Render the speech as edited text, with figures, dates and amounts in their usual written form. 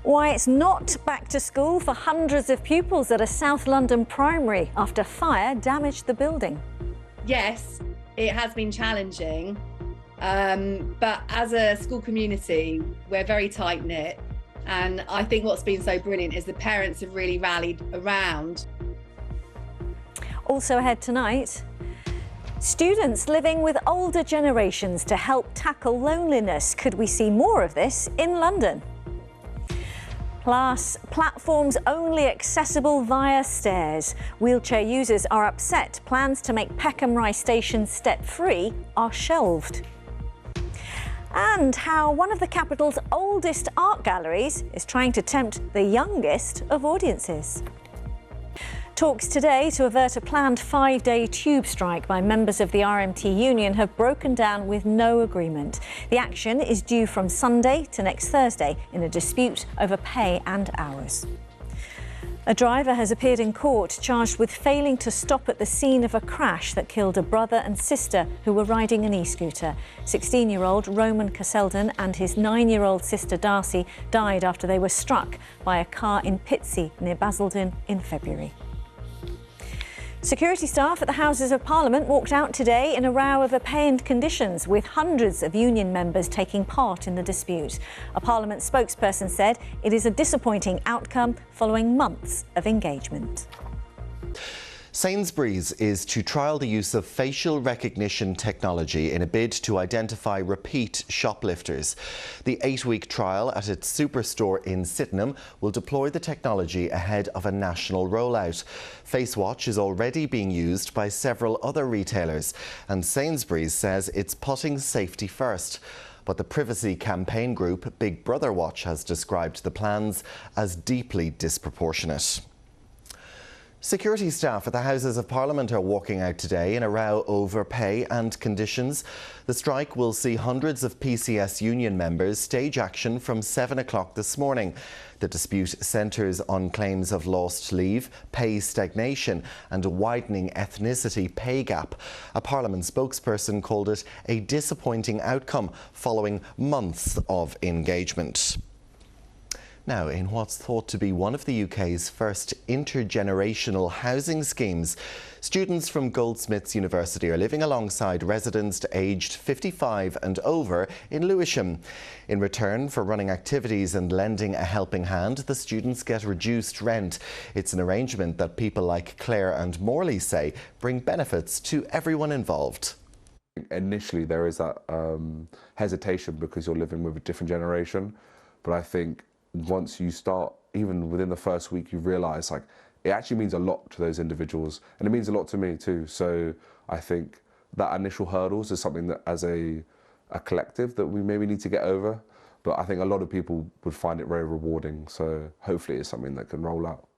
Why it's not back to school for hundreds of pupils at a South London primary after fire damaged the building. Yes, it has been challenging, but as a school community, we're very tight-knit. And I think what's been so brilliant is the parents have really rallied around. Also ahead tonight, students living with older generations to help tackle loneliness. Could we see more of this in London? Plus, platforms only accessible via stairs. Wheelchair users are upset. Plans to make Peckham Rye Station step-free are shelved. And how one of the capital's oldest art galleries is trying to tempt the youngest of audiences. Talks today to avert a planned 5-day tube strike by members of the RMT union have broken down with no agreement. The action is due from Sunday to next Thursday in a dispute over pay and hours. A driver has appeared in court charged with failing to stop at the scene of a crash that killed a brother and sister who were riding an e-scooter. 16-year-old Roman Casselden and his 9-year-old sister Darcy died after they were struck by a car in Pitsea near Basildon in February. Security staff at the Houses of Parliament walked out today in a row over pay and conditions, with hundreds of union members taking part in the dispute. A Parliament spokesperson said it is a disappointing outcome following months of engagement. Sainsbury's is to trial the use of facial recognition technology in a bid to identify repeat shoplifters. The 8-week trial at its superstore in Sydenham will deploy the technology ahead of a national rollout. FaceWatch is already being used by several other retailers, and Sainsbury's says it's putting safety first. But the privacy campaign group Big Brother Watch has described the plans as deeply disproportionate. Security staff at the Houses of Parliament are walking out today in a row over pay and conditions. The strike will see hundreds of PCS union members stage action from 7 o'clock this morning. The dispute centres on claims of lost leave, pay stagnation and a widening ethnicity pay gap. A Parliament spokesperson called it a disappointing outcome following months of engagement. Now, in what's thought to be one of the UK's first intergenerational housing schemes, students from Goldsmiths University are living alongside residents aged 55 and over in Lewisham. In return for running activities and lending a helping hand, the students get reduced rent. It's an arrangement that people like Claire and Morley say bring benefits to everyone involved. Initially, there is that hesitation because you're living with a different generation, but I think once you start, even within the first week, you realise like it actually means a lot to those individuals, and it means a lot to me too. So I think that initial hurdles is something that as a collective that we maybe need to get over, but I think a lot of people would find it very rewarding. So hopefully it's something that can roll out.